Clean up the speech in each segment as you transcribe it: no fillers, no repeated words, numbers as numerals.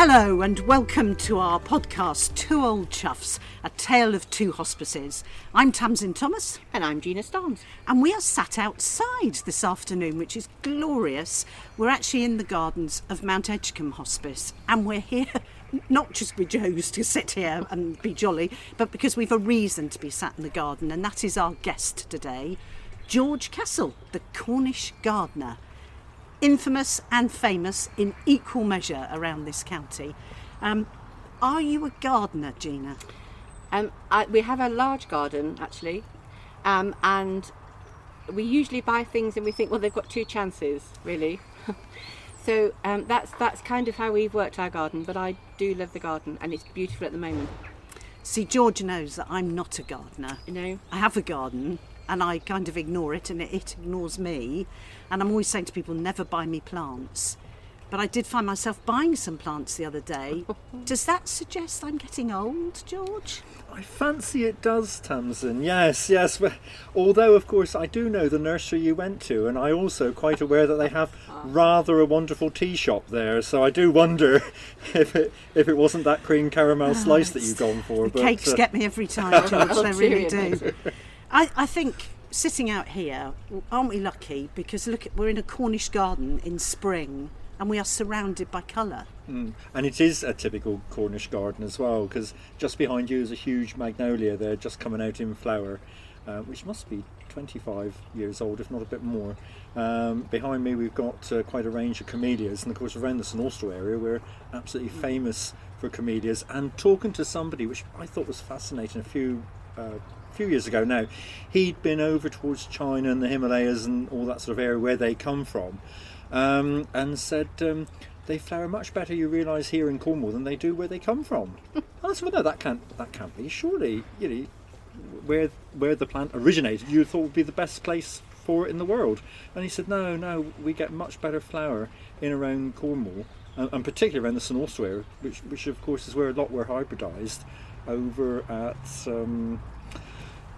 Hello and welcome to our podcast, Two Old Chuffs, A Tale of Two Hospices. I'm Tamsin Thomas. And I'm Gina Starnes. And we are sat outside this afternoon, which is glorious. We're actually in the gardens of Mount Edgecombe Hospice, and we're here not just with Joes to sit here and be jolly, but because we've a reason to be sat in the garden, and that is our guest today, George Castle, the Cornish gardener. Infamous and famous in equal measure around this county. Are you a gardener, Gina? We have a large garden, actually, and we usually buy things and we think, well, they've got two chances, really. So that's kind of how we've worked our garden, but I do love the garden and it's beautiful at the moment. See, George knows that I'm not a gardener. You know? I have a garden and I kind of ignore it and it ignores me. And I'm always saying to people, never buy me plants. But I did find myself buying some plants the other day. Does that suggest I'm getting old, George? I fancy it does, Tamsin. Yes. Although, of course, I do know the nursery you went to, and I'm also quite aware that they have rather a wonderful tea shop there. So I do wonder if it wasn't that cream caramel slice that you've gone for. The cakes get me every time, George. They really do. I think sitting out here, aren't we lucky? Because look, we're in a Cornish garden in spring and we are surrounded by colour. And it is a typical Cornish garden as well, because just behind you is a huge magnolia there just coming out in flower, which must be 25 years old, if not a bit more. Behind me we've got quite a range of camellias, and of course around the St Austell area we're absolutely famous for camellias. And talking to somebody, which I thought was fascinating a few years ago now, he'd been over towards China and the Himalayas and all that sort of area where they come from, and said they flower much better, you realise, here in Cornwall than they do where they come from. I said, well, no, that can't be. Surely, you know, where the plant originated, you thought would be the best place for it in the world. And he said, no, we get much better flower in around Cornwall, and particularly around the St Austell area, which of course is where a lot were hybridised over at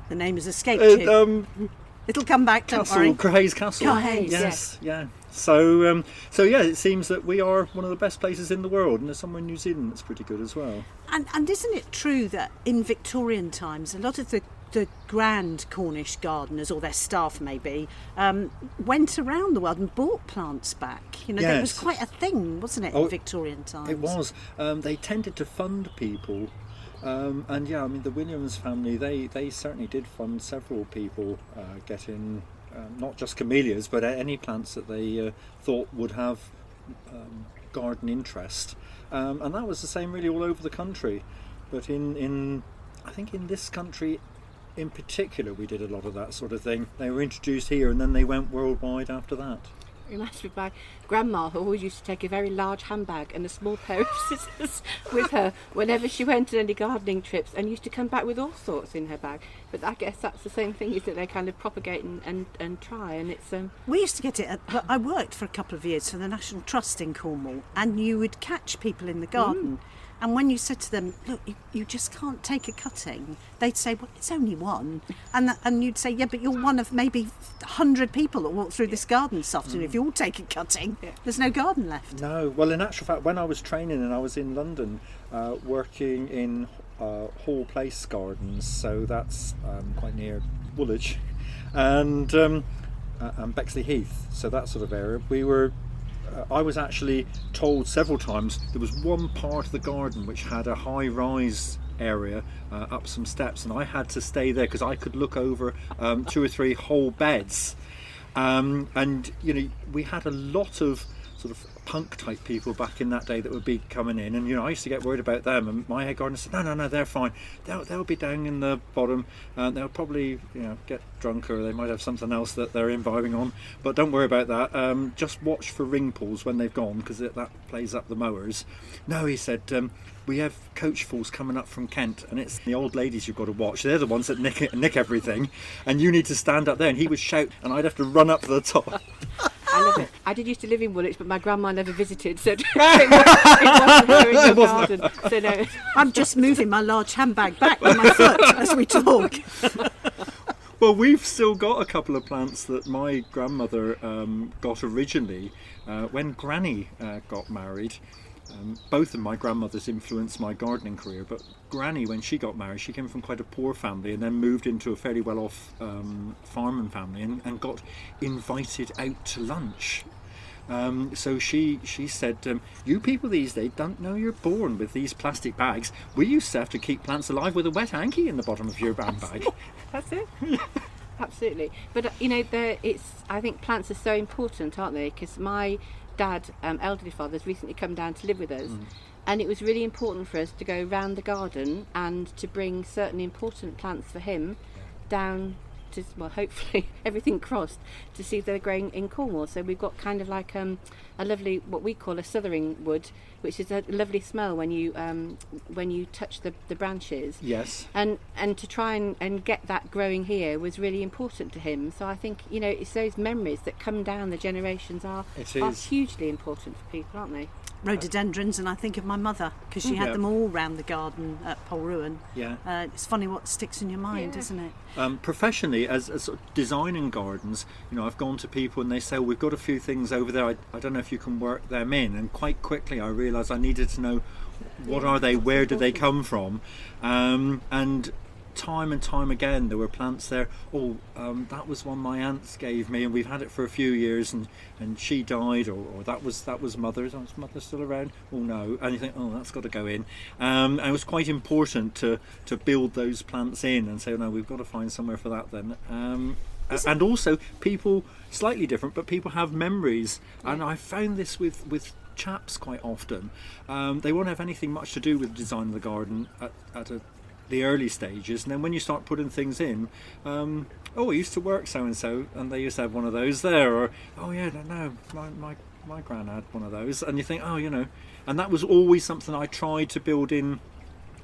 the name has escaped you. It'll come back, don't worry. Hayes Castle. Hayes, yes. Yeah. So yeah, it seems that we are one of the best places in the world, and there's somewhere in New Zealand that's pretty good as well. And isn't it true that in Victorian times, a lot of the grand Cornish gardeners, or their staff maybe, went around the world and bought plants back? You know, That was quite a thing, wasn't it, in Victorian times? It was. They tended to fund people. And yeah, I mean, the Williams family, they certainly did fund several people getting not just camellias, but any plants that they thought would have garden interest. And that was the same really all over the country. But in I think in this country in particular, we did a lot of that sort of thing. They were introduced here and then they went worldwide after that. It reminds me of my grandma, who always used to take a very large handbag and a small pair of scissors with her whenever she went on any gardening trips, and used to come back with all sorts in her bag. But I guess that's the same thing, is that they kind of propagate and try, and it's... We used to get it, I worked for a couple of years for the National Trust in Cornwall, and you would catch people in the garden. And when you said to them, look, you just can't take a cutting, they'd say, well, it's only one. And you'd say, yeah, but you're one of maybe 100 people that walk through this garden this afternoon. If you all take a cutting, there's no garden left. No, well, in actual fact, when I was training and I was in London, working in Hall Place Gardens, so that's quite near Woolwich, and Bexley Heath, so that sort of area, we were... I was actually told several times there was one part of the garden which had a high-rise area up some steps, and I had to stay there because I could look over 2 or 3 whole beds. And you know, we had a lot of sort of punk type people back in that day that would be coming in, and you know, I used to get worried about them, and my head gardener said, no, they're fine, they'll be down in the bottom, and they'll probably, you know, get drunk, or they might have something else that they're imbibing on, but don't worry about that, just watch for ring pulls when they've gone, because that plays up the mowers. No, he said, we have coachfuls coming up from Kent, and it's the old ladies you've got to watch. They're the ones that nick everything, and you need to stand up there. And he would shout, and I'd have to run up to the top. I love it. I did used to live in Woolwich, but my grandma never visited, so it wasn't her in your garden. So no. I'm just moving my large handbag back with my foot as we talk. Well, we've still got a couple of plants that my grandmother got originally when Granny got married. both of my grandmothers influenced my gardening career, but Granny, when she got married, she came from quite a poor family and then moved into a fairly well-off farming family and got invited out to lunch. So she said, you people these days don't know you're born with these plastic bags. We used to have to keep plants alive with a wet hanky in the bottom of your handbag. That's it. Absolutely. But I think plants are so important, aren't they? Because my dad, elderly father, has recently come down to live with us, and it was really important for us to go round the garden and to bring certain important plants for him down to, well, hopefully everything crossed, to see if they're growing in Cornwall. So we've got kind of like a lovely, what we call a southering wood, which is a lovely smell when you touch the branches. Yes. And to try and get that growing here was really important to him. So I think, it's those memories that come down the generations are hugely important for people, aren't they? Rhododendrons, and I think of my mother, because she had them all round the garden at Polruan. Yeah. It's funny what sticks in your mind, isn't it? Professionally, as sort of designing gardens, I've gone to people and they say, we've got a few things over there, I don't know if you can work them in, and quite quickly I realised I needed to know what are they, where do they come from, and time and time again there were plants there. That was one my aunts gave me and we've had it for a few years and she died, or that was mother's. Is mother still around? Oh no. And you think, that's got to go in, and it was quite important to build those plants in and say, no, we've got to find somewhere for that then. And also people, slightly different, but people have memories, and I found this with chaps quite often. They won't have anything much to do with the design of the garden at the early stages, and then when you start putting things in, I used to work so and so, and they used to have one of those there, or my gran had one of those, and you think, and that was always something I tried to build in.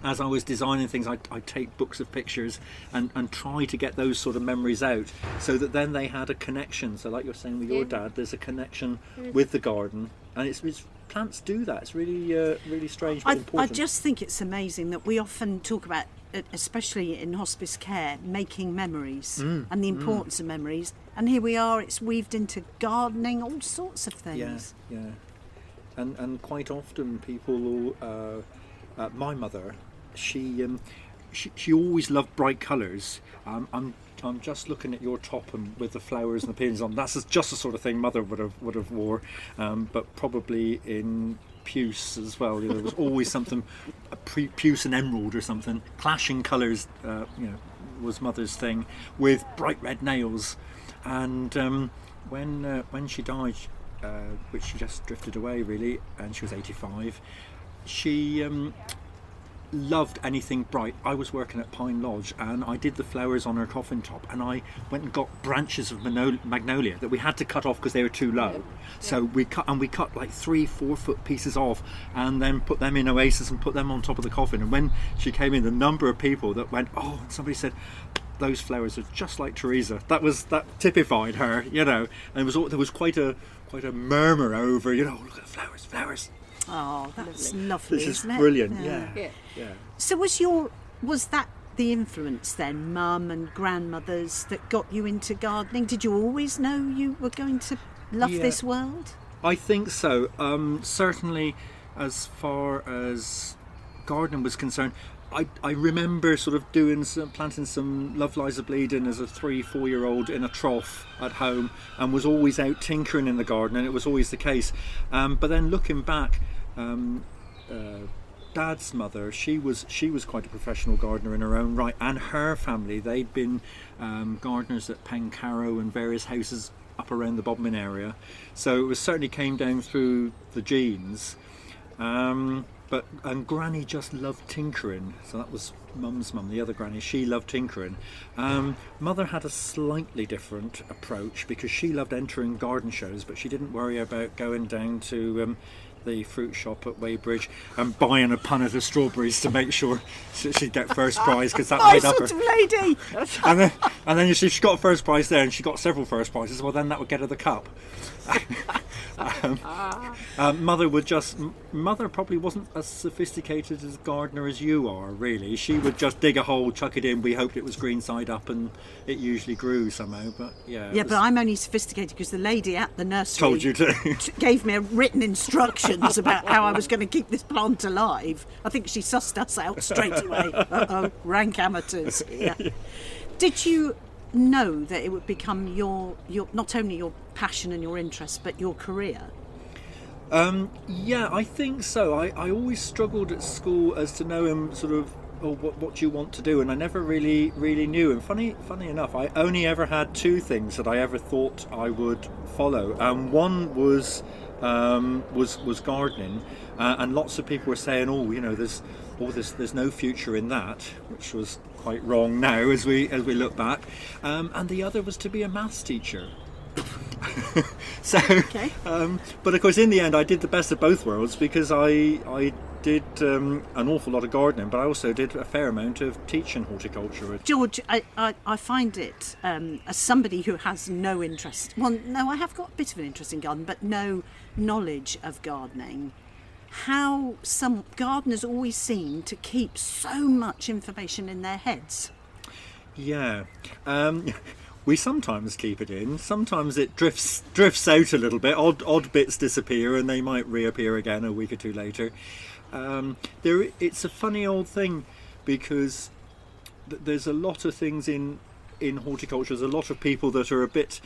As I was designing things, I'd take books of pictures and try to get those sort of memories out, so that then they had a connection. So like you're saying with your dad, there's a connection with the garden, and it's plants do that. It's really really strange but important. I just think it's amazing that we often talk about, especially in hospice care, making memories and the importance of memories, and here we are, it's weaved into gardening, all sorts of things. Yeah. And quite often people will, my mother, she always loved bright colours. I'm just looking at your top and with the flowers and the pins on. That's just the sort of thing Mother would have wore, but probably in puce as well. There was always something, puce and emerald or something, clashing colours. Was Mother's thing, with bright red nails. And when she died, which she just drifted away really, and she was 85. She loved anything bright. I was working at Pine Lodge and I did the flowers on her coffin top, and I went and got branches of magnolia that we had to cut off because they were too low. So we cut like 3-4 foot pieces off and then put them in oasis and put them on top of the coffin. And when she came in, the number of people that went, and somebody said, those flowers are just like Teresa. That typified her, and there was quite a murmur over, look at the flowers. Oh, that's lovely. This is isn't it? brilliant. Yeah. So was that the influence then, Mum and grandmothers, that got you into gardening? Did you always know you were going to love this world? I think so. Certainly, as far as gardening was concerned, I remember sort of planting some Love Lies a Bleeding as a 3-4-year-old in a trough at home, and was always out tinkering in the garden, and it was always the case. But then looking back, Dad's mother, she was quite a professional gardener in her own right, and her family, they'd been gardeners at Pencarrow and various houses up around the Bodmin area, so it certainly came down through the genes. And Granny just loved tinkering, so that was Mum's mum, the other Granny. She loved tinkering. Mother had a slightly different approach because she loved entering garden shows, but she didn't worry about going down to the fruit shop at Weybridge and buying a punnet of strawberries to make sure she'd get first prize, because that made up her. Sort of lady. and then you see she got first prize there, and she got several first prizes. Well, then that would get her the cup. Mother probably wasn't as sophisticated as a gardener as you are, really. She would just dig a hole, chuck it in. We hoped it was green side up, and it usually grew somehow. But but I'm only sophisticated because the lady at the nursery told you to. gave me a written instruction questions about how I was going to keep this plant alive. I think she sussed us out straight away. Rank amateurs. Yeah. Did you know that it would become your not only your passion and your interest, but your career? Yeah, I think so. I always struggled at school as to know sort of, what do you want to do, and I never really knew. And funny enough, I only ever had two things that I ever thought I would follow. One was gardening, and lots of people were saying, there's no future in that, which was quite wrong now as we look back. And the other was to be a maths teacher. So, okay. But of course, in the end, I did the best of both worlds, because I did an awful lot of gardening, but I also did a fair amount of teaching horticulture. George, I find it, as somebody who has no interest, well, no, I have got a bit of an interest in gardening, but no knowledge of gardening, how some gardeners always seem to keep so much information in their heads. Yeah. We sometimes keep it in. Sometimes it drifts out a little bit. Odd bits disappear, and they might reappear again a week or two later. It's a funny old thing, because there's a lot of things in horticulture. There's a lot of people that are a bit,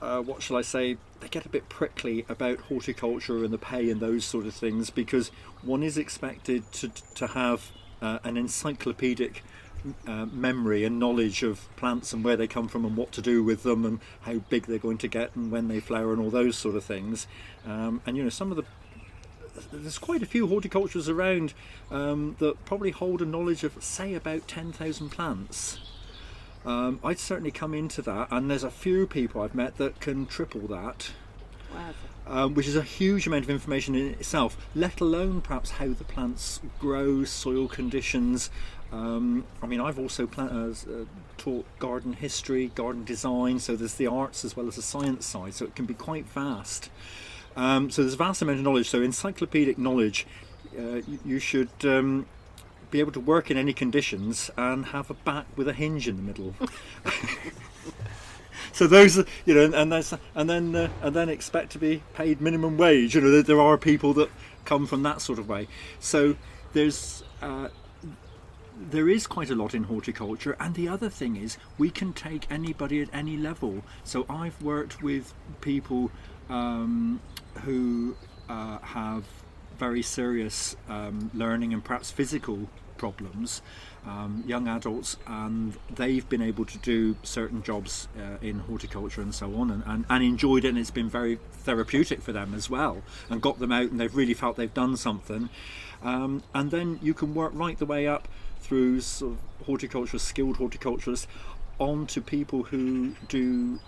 what shall I say? They get a bit prickly about horticulture and the pay and those sort of things, because one is expected to have an encyclopedic memory and knowledge of plants and where they come from and what to do with them and how big they're going to get and when they flower and all those sort of things. And there's quite a few horticulturists around that probably hold a knowledge of, say, about 10,000 plants. I'd certainly come into that, and there's a few people I've met that can triple that. Wow. Which is a huge amount of information in itself, let alone perhaps how the plants grow, soil conditions. I've also taught garden history, garden design, so there's the arts as well as the science side, so it can be quite vast. So there's a vast amount of knowledge, so encyclopedic knowledge. You should be able to work in any conditions and have a bat with a hinge in the middle. So those are, and then expect to be paid minimum wage. There are people that come from that sort of way. So there is quite a lot in horticulture, and the other thing is we can take anybody at any level. So I've worked with people who have very serious learning and perhaps physical problems, young adults, and they've been able to do certain jobs in horticulture and so on, and enjoyed it, and it's been very therapeutic for them as well, and got them out and they've really felt they've done something. And then you can work right the way up through sort of horticulturists, skilled horticulturists, on to people who do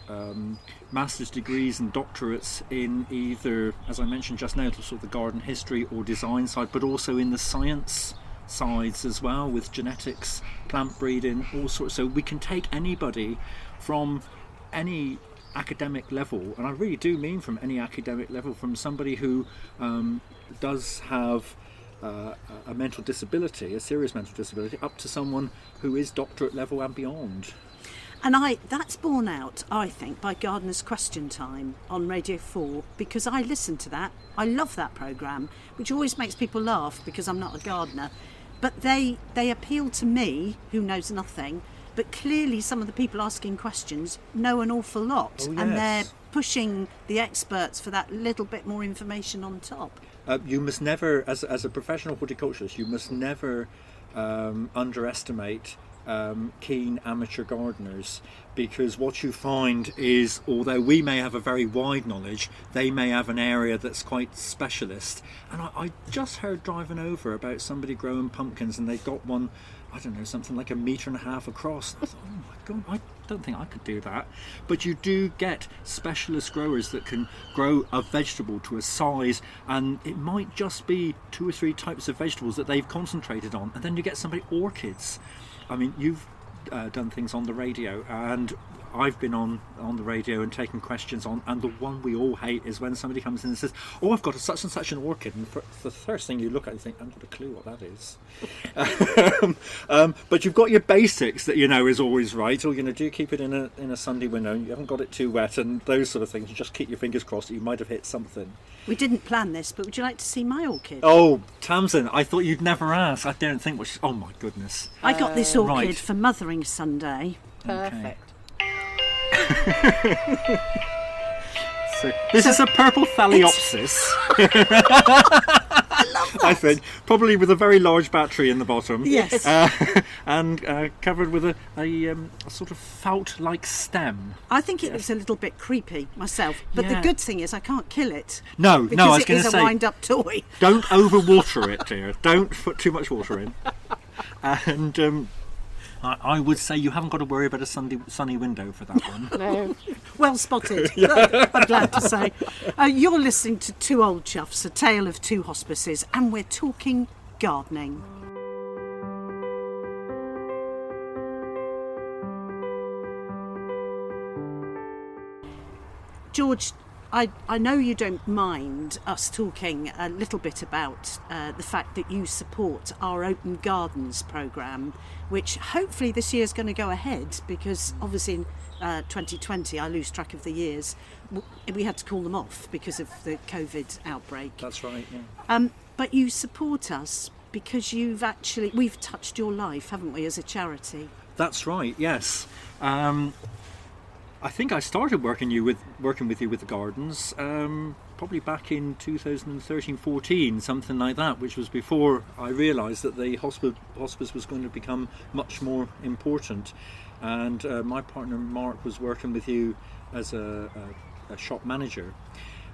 master's degrees and doctorates in either, as I mentioned just now, sort of the garden history or design side, but also in the science sides as well, with genetics, plant breeding, all sorts. So we can take anybody from any academic level, and I really do mean from any academic level, from somebody who does have a mental disability, a serious mental disability, up to someone who is doctorate level and beyond. And that's borne out, I think, by Gardener's Question Time on Radio 4, because I listen to that. I love that programme, which always makes people laugh because I'm not a gardener. But they appeal to me, who knows nothing, but clearly some of the people asking questions know an awful lot. Oh, yes. And they're pushing the experts for that little bit more information on top. You must never, as a professional horticulturist, you must never underestimate keen amateur gardeners, because what you find is, although we may have a very wide knowledge, they may have an area that's quite specialist. And I just heard driving over about somebody growing pumpkins, and they got one, I don't know, something like 1.5 meters across. I thought, oh my God, I don't think I could do that. But you do get specialist growers that can grow a vegetable to a size, and it might just be 2 or 3 types of vegetables that they've concentrated on. And then you get somebody orchids. I mean, you've done things on the radio, and I've been on the radio and taken questions on, and the one we all hate is when somebody comes in and says, "Oh, I've got such and such an orchid," and the first thing you look at and think, "I haven't got a clue what that is." But you've got your basics that you know is always right. Or do you keep it in a Sunday window? You haven't got it too wet, and those sort of things. You just keep your fingers crossed that you might have hit something. We didn't plan this, but would you like to see my orchid? Oh, Tamsin, I thought you'd never ask. I don't think. Oh my goodness! I got this orchid right. for Mothering Sunday. Perfect. So this is a purple phalaenopsis. I love that. I think probably with a very large battery in the bottom. Yes. And covered with a sort of felt-like stem. I think it looks a little bit creepy myself, but Yeah. the good thing is I can't kill it. No, I Because was it going is to a say, wind-up toy. don't overwater it, dear. Don't put too much water in. And I would say you haven't got to worry about a sunny window for that one. No. Well spotted, I'm glad to say. You're listening to Two Old Chuffs, a tale of two hospices, and we're talking gardening. George, I know you don't mind us talking a little bit about the fact that you support our Open Gardens programme, which hopefully this year is going to go ahead, because obviously in 2020, I lose track of the years, we had to call them off because of the COVID outbreak. That's right, yeah. But you support us because we've touched your life, haven't we, as a charity? That's right, yes. I think I started working with you with the gardens probably back in 2013-14, something like that, which was before I realised that the hospice was going to become much more important. And my partner Mark was working with you as a shop manager,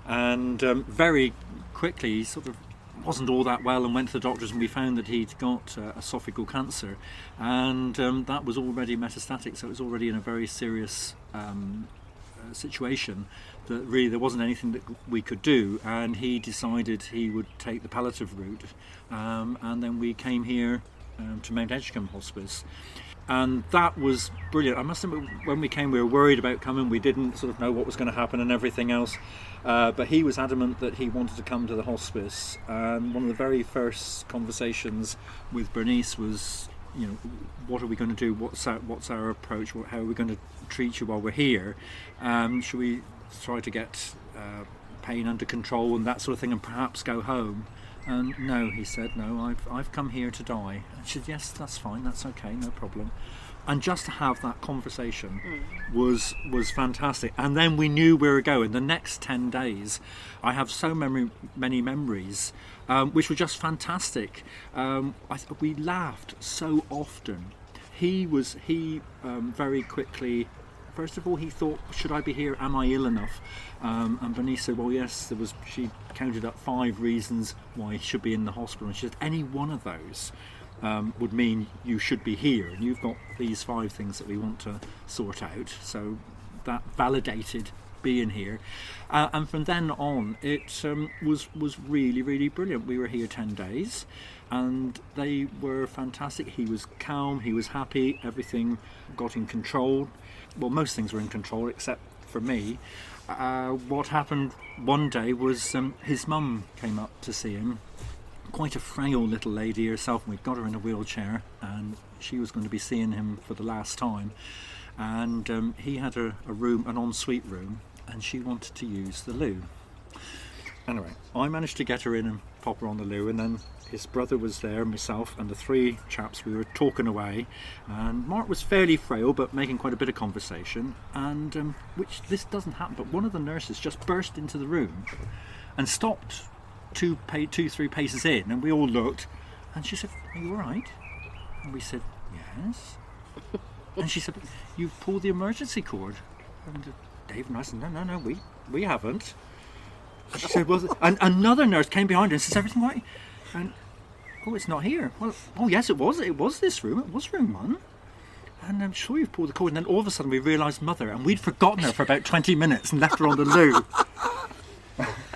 and very quickly he sort of wasn't all that well and went to the doctors, and we found that he'd got esophageal cancer, and that was already metastatic, so it was already in a very serious situation that really there wasn't anything that we could do, and he decided he would take the palliative route, and then we came here to Mount Edgecombe Hospice. And that was brilliant. I must admit, when we came, we were worried about coming. We didn't sort of know what was going to happen and everything else. But he was adamant that he wanted to come to the hospice. And one of the very first conversations with Bernice was, what are we going to do? What's our approach? How are we going to treat you while we're here? Should we try to get pain under control and that sort of thing, and perhaps go home? And no, he said, no, I've come here to die. And she said, yes, that's fine, that's okay, no problem. And just to have that conversation was fantastic. And then we knew we were going. The next 10 days, I have so many memories, which were just fantastic. We laughed so often. He very quickly, first of all, he thought, should I be here? Am I ill enough? And Bernice said, well, yes, she counted up 5 reasons why he should be in the hospital. And she said, any one of those would mean you should be here. And you've got these 5 things that we want to sort out. So that validated being here. And from then on, it was really, really brilliant. We were here 10 days. And they were fantastic. He was calm, he was happy, everything got in control. Well, most things were in control except for me. What happened one day was his mum came up to see him, quite a frail little lady herself, and we'd got her in a wheelchair, and she was going to be seeing him for the last time. And he had an ensuite room, and she wanted to use the loo. Anyway, I managed to get her in and pop her on the loo, and then his brother was there, myself, and the 3 chaps. We were talking away, and Mark was fairly frail but making quite a bit of conversation, and which this doesn't happen, but one of the nurses just burst into the room and stopped 2-3 paces in, and we all looked, and she said, are you all right? And we said, yes. And she said, you've pulled the emergency cord. And Dave and I said, no, we haven't. And she said, well, and another nurse came behind her and says, everything right? And it's not here. Well, yes, it was this room. It was room 1. And I'm sure you've pulled the cord. And then all of a sudden we realised Mother, and we'd forgotten her for about 20 minutes and left her on the loo.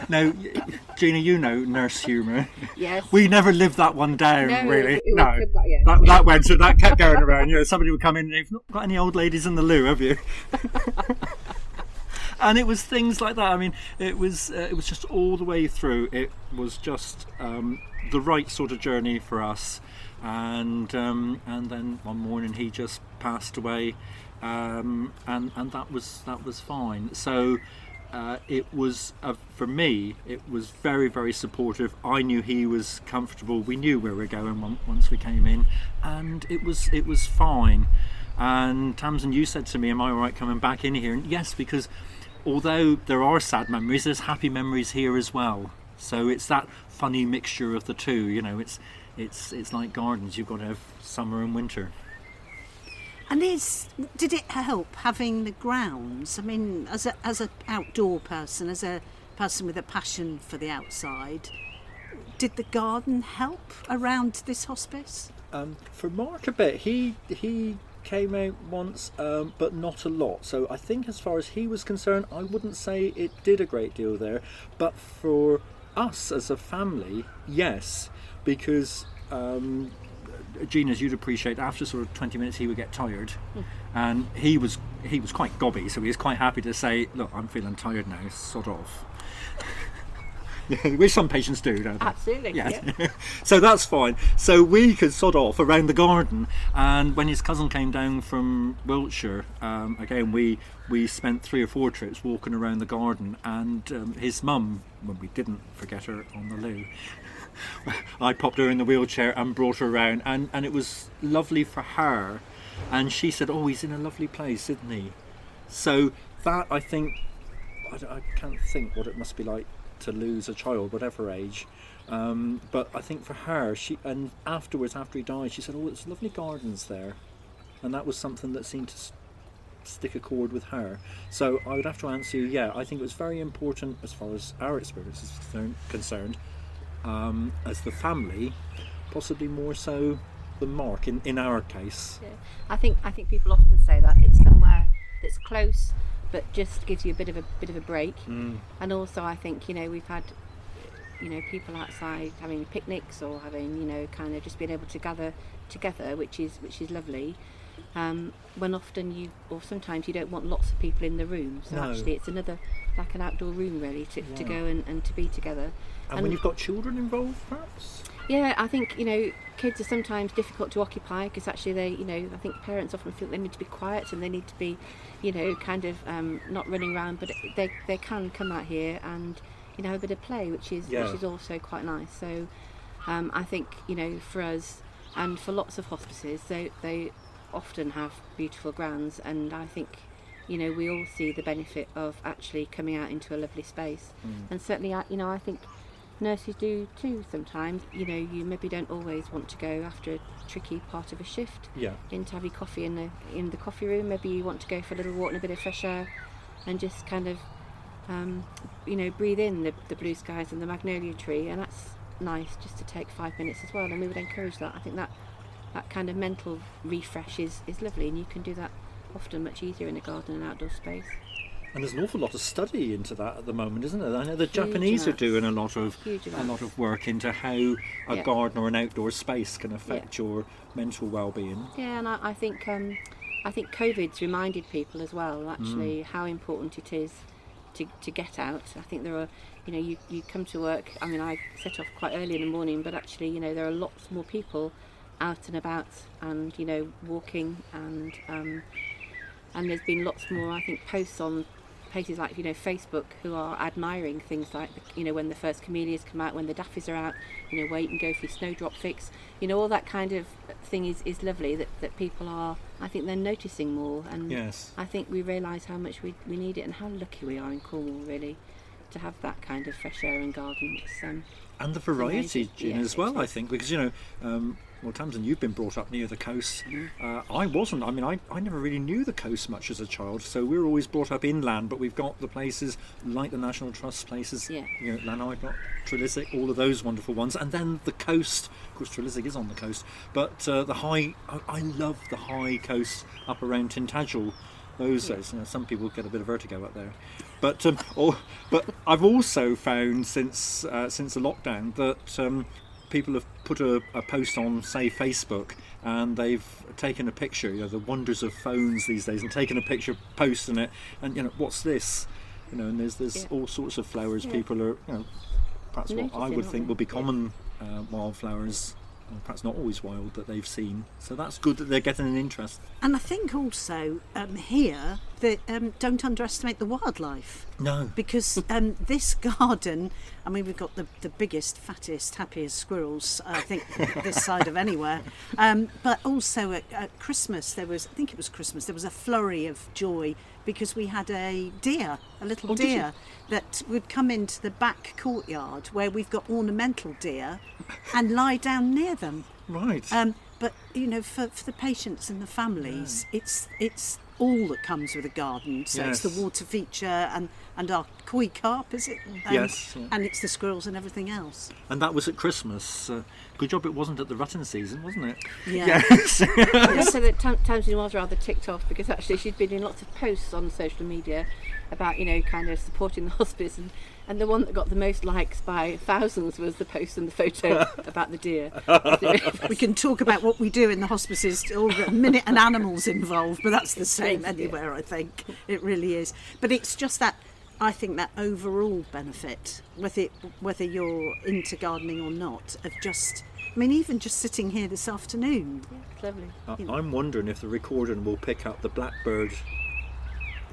Now, Gina, you know nurse humour. Yes. We never lived that one down, No, really. it went from that, yeah. That went, so that kept going around. You know, somebody would come in and, you've not got any old ladies in the loo, have you? And it was things like that. I mean, it was just all the way through. It was just the right sort of journey for us. And then one morning he just passed away, and that was fine. So it was for me. It was very, very supportive. I knew he was comfortable. We knew where we were going once we came in, and it was fine. And Tamsin, you said to me, "Am I all right coming back in here?" And yes, because although there are sad memories, there's happy memories here as well. So it's that funny mixture of the two. You know, it's like gardens. You've got to have summer and winter. And did it help having the grounds? I mean, as a outdoor person, as a person with a passion for the outside, did the garden help around this hospice? For Mark a bit, he came out once, but not a lot. So I think as far as he was concerned, I wouldn't say it did a great deal there. But for us as a family, yes, because Gina, as you'd appreciate, after sort of 20 minutes he would get tired, and he was quite gobby, so he was quite happy to say, "Look, I'm feeling tired now, sod off." Which some patients do, don't they? Absolutely. Yeah. Yeah. So that's fine. So we could sod off around the garden, and when his cousin came down from Wiltshire, again we spent 3 or 4 trips walking around the garden, and his mum, when we didn't forget her on the loo, I popped her in the wheelchair and brought her around, and it was lovely for her, and she said, "Oh, he's in a lovely place, isn't he?" So that, I think, I can't think what it must be like to lose a child, whatever age, but I think for her, and afterwards, after he died, she said, "Oh, it's lovely gardens there," and that was something that seemed to stick a chord with her. So I would have to answer you, yeah, I think it was very important as far as our experience is concerned, as the family, possibly more so than Mark in our case. Yeah. I think people often say that it's somewhere that's close, but just gives you a bit of a break. And also, I think we've had people outside having picnics or having kind of just being able to gather together, which is lovely. When often sometimes you don't want lots of people in the room, so No. actually it's another, like an outdoor room really to go and to be together. And when you've got children involved, perhaps? Yeah, I think kids are sometimes difficult to occupy because actually they I think parents often feel they need to be quiet and they need to be kind of not running around, but they can come out here and have a bit of play, which is also quite nice. So I think for us and for lots of hospices, they often have beautiful grounds, and I think we all see the benefit of actually coming out into a lovely space. And certainly I think nurses do too sometimes. You maybe don't always want to go after a tricky part of a shift in to have your coffee in the coffee room. Maybe you want to go for a little walk and a bit of fresh air and just kind of breathe in the blue skies and the magnolia tree, and that's nice just to take 5 minutes as well, and we would encourage that. I think that kind of mental refresh is lovely, and you can do that often much easier in a garden and outdoor space. And there's an awful lot of study into that at the moment, isn't there? I know the Huge Japanese amounts. are doing a lot of work into how a garden or an outdoor space can affect your mental well-being. Yeah, and I think COVID's reminded people as well actually how important it is to get out. I think there are you come to work. I mean, I set off quite early in the morning, but actually there are lots more people out and about and walking, and there's been lots more, I think, posts on places like Facebook who are admiring things like when the first camellias come out, when the daffies are out, where you can go for your snowdrop fix, all that kind of thing is lovely that people are, I think they're noticing more, and I think we realise how much we need it and how lucky we are in Cornwall really to have that kind of fresh air and garden. And the variety, Gina, as well, I is. think, because well, Tamsin, you've been brought up near the coast. I wasn't. I mean, I never really knew the coast much as a child, so we were always brought up inland, but we've got the places like the National Trust places, Lanark, Trelisic, all of those wonderful ones, and then the coast. Of course, Trelisic is on the coast, but the high, I love the high coast up around Tintagel. those days. Some people get a bit of vertigo up there, but but I've also found since the lockdown that people have put a post on, say, Facebook, and they've taken a picture. The wonders of phones these days, and taken a picture, posting it, and what's this? And there's all sorts of flowers. People are perhaps what I would think would be common wildflowers. Perhaps not always wild, that they've seen. So that's good that they're getting an interest. And I think also here that don't underestimate the wildlife. No. Because this garden, I mean, we've got the biggest, fattest, happiest squirrels, I think, this side of anywhere. But also at Christmas, I think it was Christmas, there was a flurry of joy because we had a little deer that would come into the back courtyard where we've got ornamental deer and lie down near them. Right. But for the patients and the families, it's all that comes with a garden. So it's the water feature and our koi carp, is it? Yes. Yeah. And it's the squirrels and everything else. And that was at Christmas. Good job it wasn't at the rutting season, wasn't it? Yeah. Yes. Also that Tamsin was rather ticked off because actually she'd been in lots of posts on social media about kind of supporting the hospice, and the one that got the most likes by thousands was the post and the photo about the deer. We can talk about what we do in the hospices, all the minute an animal's involved, but that's the same anywhere, I think. It really is. But it's just that, I think, that overall benefit, whether you're into gardening or not, of just, I mean, even just sitting here this afternoon. Yeah, it's lovely. I'm wondering if the recording will pick up the blackbird.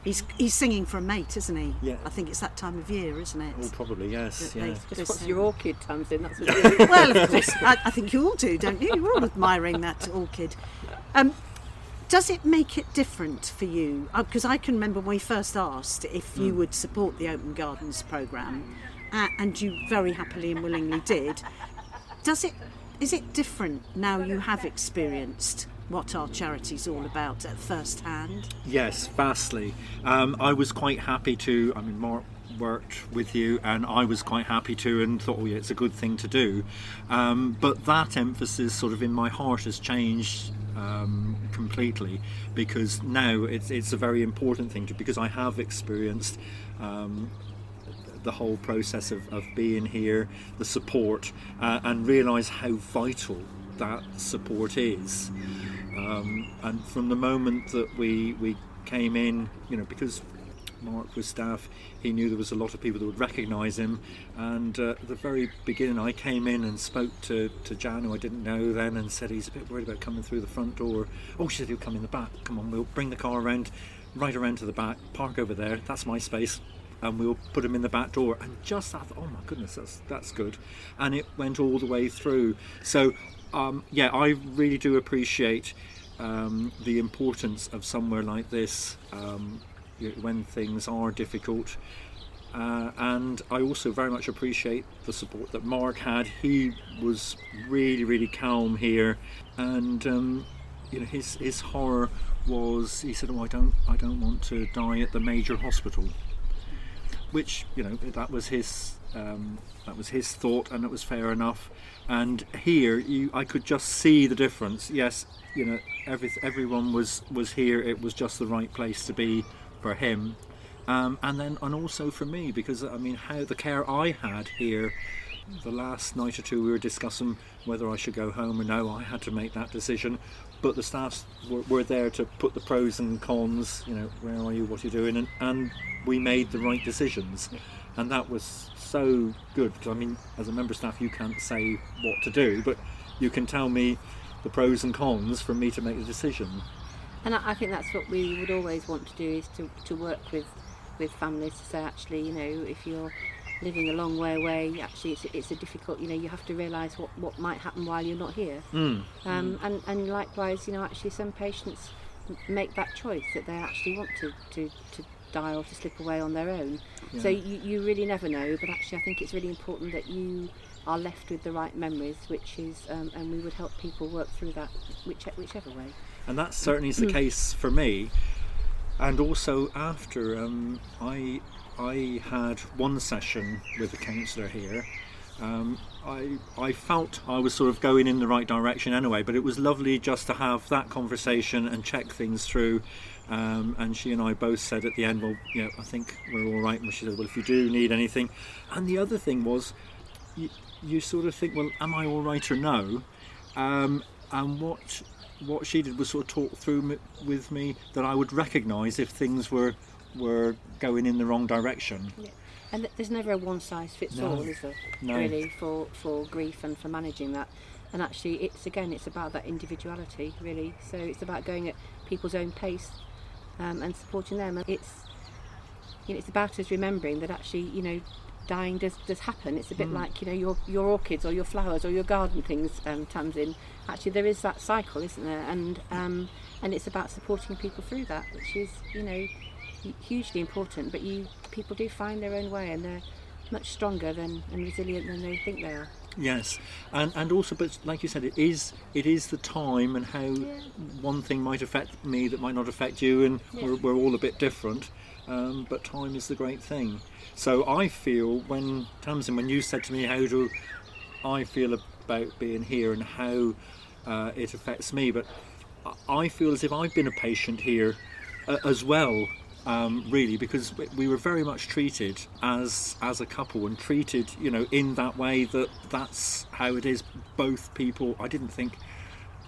He's singing for a mate, isn't he? Yeah. I think it's that time of year, isn't it? Oh, probably, yes. That Yeah. What's your orchid, Tamsin? That's what you Well, of course, I think you all do, don't you? You're all admiring that orchid. Does it make it different for you? Because I can remember when we first asked if you would support the Open Gardens programme, and you very happily and willingly did. Is it different now you have experienced what our charity's all about at first hand? Yes, vastly. I was quite happy to, Mark worked with you and I was quite happy to, and thought, it's a good thing to do. But that emphasis sort of in my heart has changed completely, because now it's a very important thing because I have experienced the whole process of being here, the support, and realise how vital that support is. And from the moment that we came in, because Mark was staff, he knew there was a lot of people that would recognise him, and at the very beginning I came in and spoke to Jan, who I didn't know then, and said he's a bit worried about coming through the front door. Oh, she said he'll come in the back. Come on, we'll bring the car right around to the back, park over there, that's my space, and we'll put him in the back door. And just I thought, oh my goodness, that's good. And it went all the way through. So I really do appreciate the importance of somewhere like this when things are difficult, and I also very much appreciate the support that Mark had. He was really, really calm here, and his horror was, he said, I don't want to die at the major hospital, which that was his thought, and it was fair enough. And here I could just see the difference. Yes, everyone was here. It was just the right place to be for him, and also for me, because how the care I had here. The last night or two we were discussing whether I should go home or no. I had to make that decision, but the staff were there to put the pros and cons, where are you, what are you doing, and we made the right decisions. And that was so good, because as a member of staff you can't say what to do, but you can tell me the pros and cons for me to make the decision. And I think that's what we would always want to do, is to work with families to say, actually, if you're living a long way away, actually it's a difficult, you have to realise what might happen while you're not here. And likewise, actually some patients make that choice, that they actually want to die or to slip away on their own. So you really never know, but actually I think it's really important that you are left with the right memories, which is and we would help people work through that whichever way. And that certainly is the case for me. And also after I had one session with the counsellor here, I felt I was sort of going in the right direction anyway, but it was lovely just to have that conversation and check things through, And she and I both said at the end, well, I think we're all right. And she said, well, if you do need anything. And the other thing was, you sort of think, well, am I all right or no? And what she did was sort of talk through with me that I would recognise if things were going in the wrong direction. Yeah. And there's never a one size fits all, is there? No. Really, for grief and for managing that. And actually, it's about that individuality, really. So it's about going at people's own pace and supporting them. And it's about us remembering that actually, dying does happen. It's a bit like your orchids or your flowers or your garden things, Tamsin. Actually, there is that cycle, isn't there? And it's about supporting people through that, which is hugely important. But people do find their own way, and they're much stronger and resilient than they think they are. Yes, and also, but like you said, it is the time and how one thing might affect me that might not affect you, and we're all a bit different. But time is the great thing. So I feel Tamsin, when you said to me, how do I feel about being here and how it affects me, but I feel as if I've been a patient here as well. Really, because we were very much treated as a couple and treated, in that way that's how it is. Both people, I didn't think,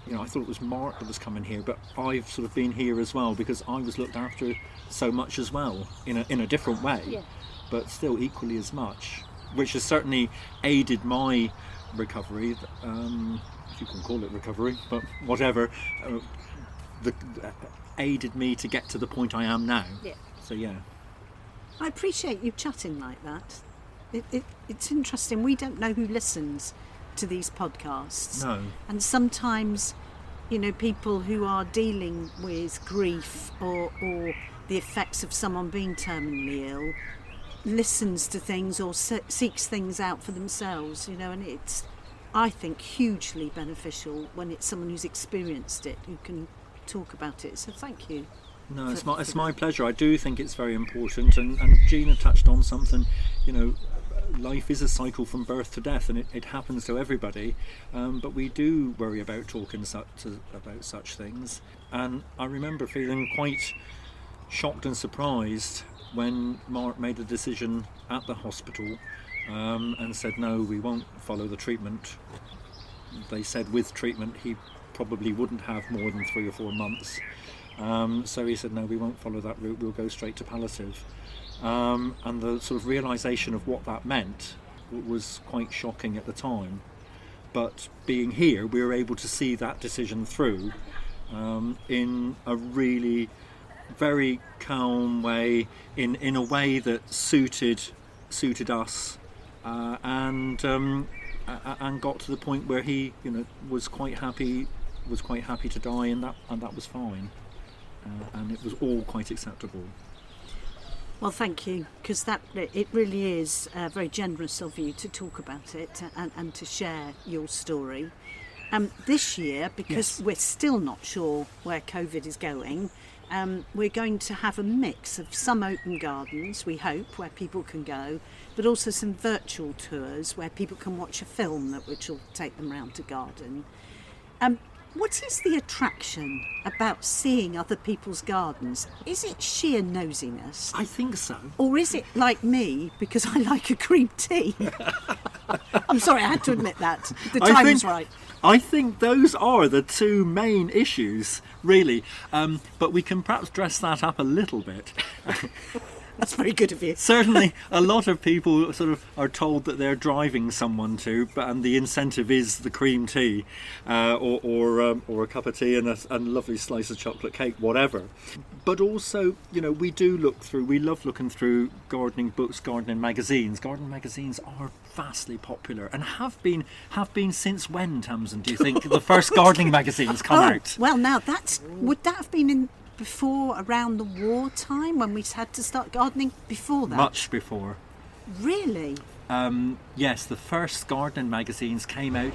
I thought it was Mark that was coming here, but I've sort of been here as well because I was looked after so much as well, in a different way, but still equally as much, which has certainly aided my recovery, if you can call it recovery, but whatever. Aided me to get to the point I am now. So I appreciate you chatting like that. It's interesting. We don't know who listens to these podcasts. No. And sometimes, people who are dealing with grief or the effects of someone being terminally ill listens to things or seeks things out for themselves, and it's, I think, hugely beneficial when it's someone who's experienced it who can talk about it. So thank you. No, it's my pleasure. I do think it's very important, and Gina touched on something. Life is a cycle from birth to death, and it happens to everybody. But we do worry about talking about such things. And I remember feeling quite shocked and surprised when Mark made a decision at the hospital and said, no, we won't follow the treatment. They said with treatment he probably wouldn't have more than 3 or 4 months. So he said, no, we won't follow that route, we'll go straight to palliative. And the sort of realisation of what that meant was quite shocking at the time. But being here, we were able to see that decision through in a really very calm way, in a way that suited us, and got to the point where he was quite happy to die, and that was fine, and it was all quite acceptable. Well, thank you, because it really is very generous of you to talk about it and to share your story. This year, because we're still not sure where COVID is going, we're going to have a mix of some open gardens, we hope, where people can go, but also some virtual tours where people can watch a film which will take them round to garden. What is the attraction about seeing other people's gardens? Is it sheer nosiness? I think so. Or is it like me, because I like a cream tea? I'm sorry, I had to admit that. The time was right. I think those are the two main issues, really. But we can perhaps dress that up a little bit. That's very good of you. Certainly, a lot of people sort of are told that they're driving someone and the incentive is the cream tea, or a cup of tea and a lovely slice of chocolate cake, whatever. But also, we love looking through gardening books, gardening magazines. Gardening magazines are vastly popular and have been since when, Tamsin, do you think the first gardening magazines come out? Well, now would that have been around the war time when we had to start gardening? Before that? Much before. Really? Yes, the first gardening magazines came out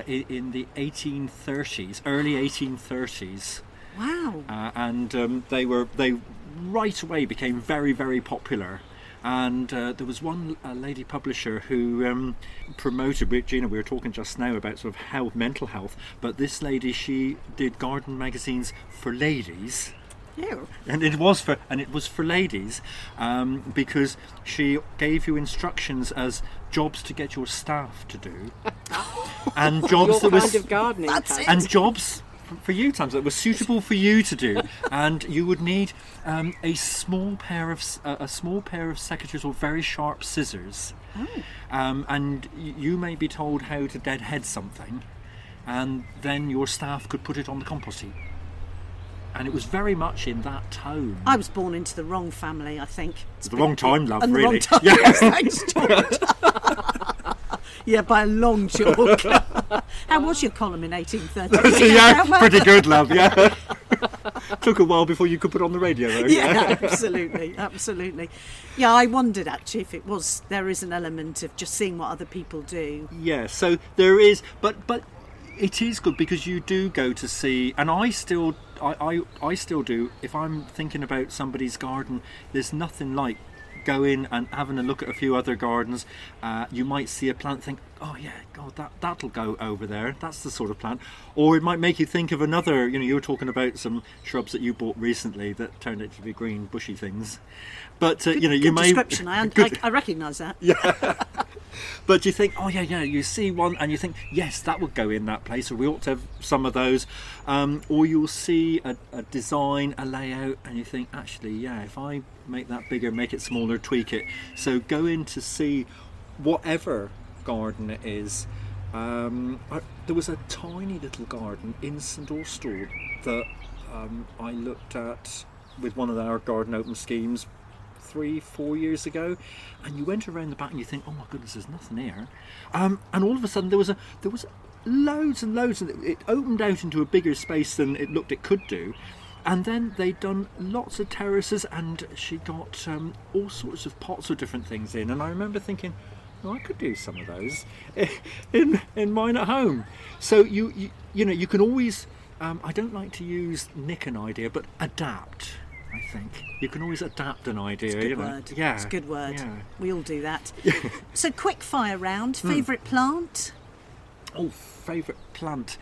in the 1830s, early 1830s. Wow. And they right away became very, very popular. And there was one lady publisher who promoted, Gina, we were talking just now about sort of mental health, but this lady, she did garden magazines for ladies. Ew. And it was for ladies, because she gave you instructions as jobs to get your staff to do, and jobs Your that kind of gardening. That's type. it. and jobs for you times that were suitable for you to do, and you would need a small pair of secateurs or very sharp scissors, and you may be told how to deadhead something, and then your staff could put it on the compost heap. And it was very much in that tone. I was born into the wrong family, I think. It's the wrong time, love, And the really. wrong time. Yeah. Yes, thanks, George. Yeah, by a long chalk. How was your column in 1830? Yeah, pretty good, love, yeah. Took a while before you could put on the radio, though. Yeah, absolutely, absolutely. Yeah, I wondered actually if there is an element of just seeing what other people do. Yeah, so there is, but it is good because you do go to see, and I still do. If I'm thinking about somebody's garden, there's nothing like going and having a look at a few other gardens. You might see a plant, think, oh yeah, God, that'll go over there. That's the sort of plant. Or it might make you think of another. You were talking about some shrubs that you bought recently that turned out to be green, bushy things. But you Good may description. I recognise that. Yeah. But you think, oh yeah, you see one and you think, yes, that would go in that place, or we ought to have some of those. Or you'll see a design, a layout, and you think, actually, yeah, if I make that bigger, make it smaller, tweak it. So go in to see whatever garden it is. There was a tiny little garden in St Austell that I looked at with one of our garden open schemes 3-4 years ago, and you went around the back and you think, oh my goodness, there's nothing here, and all of a sudden there was loads and loads, and it opened out into a bigger space than it looked it could do. And then they'd done lots of terraces, and she got all sorts of pots of different things in, and I remember thinking, I could do some of those in mine at home. So you can always, I don't like to nick an idea, but adapt. I think you can always adapt an idea. It's a good word. Yeah, it's a good word. Yeah. We all do that. So quick fire round. Favourite plant? Oh, favourite plant.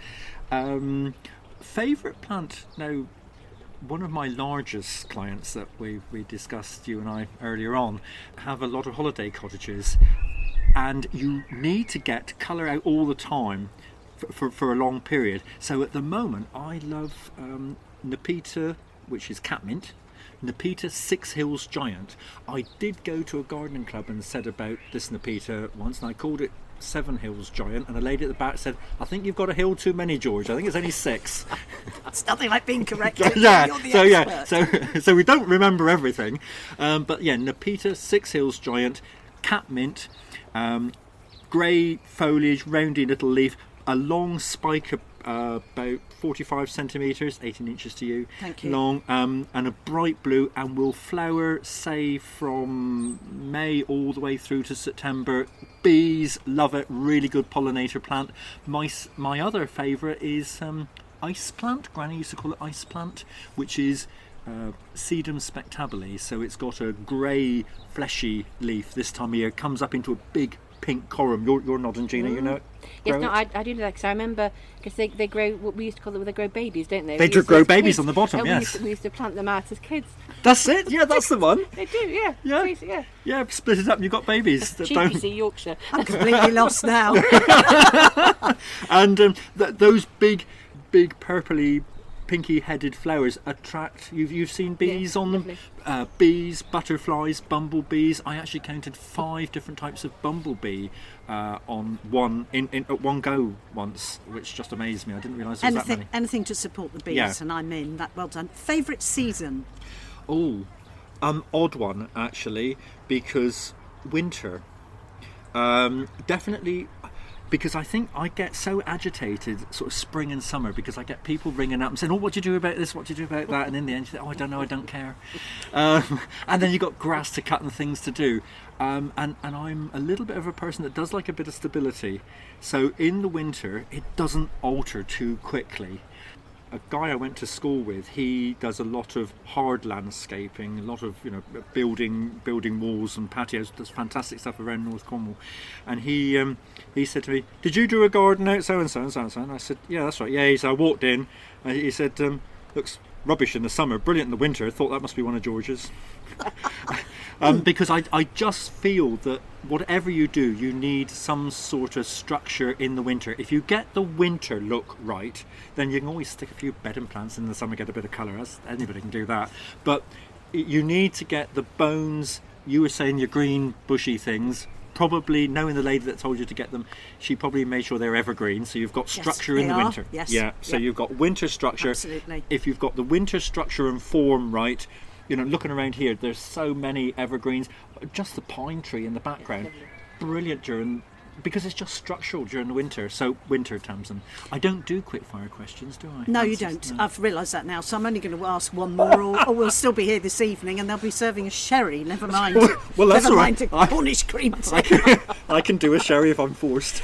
Favourite plant. Now, one of my largest clients that we discussed, you and I, earlier on, have a lot of holiday cottages, and you need to get colour out all the time for a long period. So at the moment, I love Nepeta, which is catmint. Nepeta 6 Hills Giant. I did go to a gardening club and said about this Nepeta once, and I called it 7 Hills Giant, and a lady at the back said, I think you've got a hill too many, George. I think it's only 6. It's nothing like being corrected. Yeah, You're the expert. so we don't remember everything. But yeah, Nepeta 6 Hills Giant, catmint, grey foliage, roundy little leaf, a long spike about 45 centimetres, 18 inches to you, Thank you. long, and a bright blue, and will flower, say, from May all the way through to September. Bees love it, really good pollinator plant. My other favourite is ice plant. Granny used to call it ice plant, which is Sedum spectabile. So it's got a grey fleshy leaf this time of year, comes up into a big pink corum. You're nodding, Gina, you know it? Yes, Grow no, it? I do know that because I remember, because they grow what we used to call it, they grow babies, don't they? They We do used to- grow as babies kids, on the bottom, yes. We used to plant them out as kids. That's it, yeah, that's the one. They do, yeah. Yeah. Seriously, yeah. Yeah, split it up and you've got babies that Cheapy, don't. see, Yorkshire. I'm completely lost now. And those big purpley pinky headed flowers attract, you've seen bees on them. Bees, butterflies, bumblebees. I actually counted 5 different types of bumblebee on one at one go once, which just amazed me. I didn't realise there was that many. Anything to support the bees, Yeah. and I'm in. That well done. Favourite season? Oh, odd one actually, because winter. Definitely, because I think I get so agitated sort of spring and summer, because I get people ringing up and saying, oh, what do you do about this, what do you do about that, and in the end you think, oh, I don't know, I don't care. And then you've got grass to cut and things to do, and I'm a little bit of a person that does like a bit of stability, so in the winter it doesn't alter too quickly. A guy I went to school with, he does a lot of hard landscaping, a lot of building walls and patios, does fantastic stuff around North Cornwall. And he said to me, "Did you do a garden out so and so and so and so?" And I said, "Yeah, that's right." Yeah, he said, I walked in, and he said, "Looks rubbish in the summer, brilliant in the winter. Thought that must be one of George's. Because I just feel that whatever you do, you need some sort of structure in the winter. If you get the winter look right, then you can always stick a few bedding plants in the summer, get a bit of colour. Anybody can do that. But you need to get the bones. You were saying your green bushy things. Probably knowing the lady that told you to get them, she probably made sure they're evergreen, so you've got structure in the winter. Yes. Yeah, so you've got winter structure. Absolutely. If you've got the winter structure and form right, you know, looking around here, there's so many evergreens. Just the pine tree in the background, brilliant because it's just structural during the winter. So winter, Tamsin. I don't do quickfire questions, do I? No, you don't. No. I've realised that now, so I'm only going to ask one more, or we'll still be here this evening, and they'll be serving us sherry. Never mind. Well, that's never all mind right. a Cornish cream tea. I can do a sherry if I'm forced.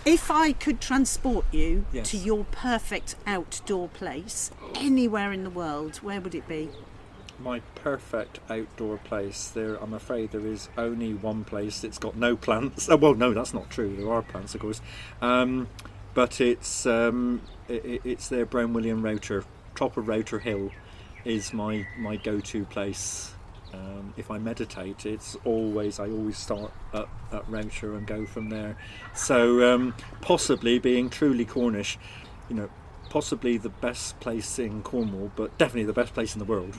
If I could transport you Yes. to your perfect outdoor place anywhere in the world, where would it be? My perfect outdoor place. I'm afraid there is only one place. It's got no plants. Oh, well, no, that's not true. There are plants, of course, but it's there. Brown William Router, top of Router Hill, is my go-to place. If I meditate, I always start at Router and go from there. So possibly, being truly Cornish, you know, possibly the best place in Cornwall, but definitely the best place in the world.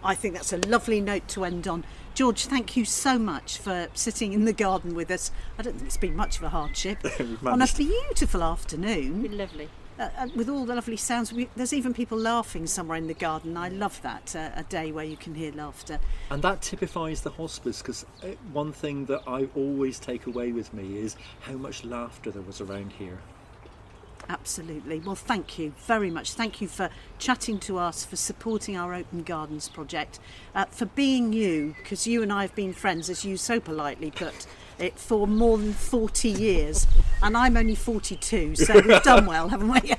I think that's a lovely note to end on. George, thank you so much for sitting in the garden with us. I don't think it's been much of a hardship. On a beautiful afternoon. Been lovely. With all the lovely sounds. There's even people laughing somewhere in the garden. I love that, a day where you can hear laughter. And that typifies the hospice, because one thing that I always take away with me is how much laughter there was around here. Absolutely. Well, thank you very much. Thank you for chatting to us, for supporting our Open Gardens project, for being you, because you and I have been friends, as you so politely put it, for more than 40 years. And I'm only 42, so we've done well, haven't we?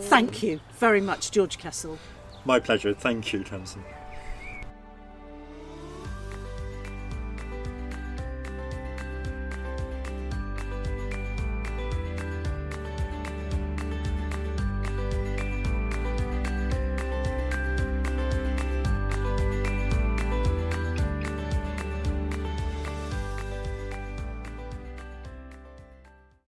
Thank you very much, George Castle. My pleasure. Thank you, Tamsin.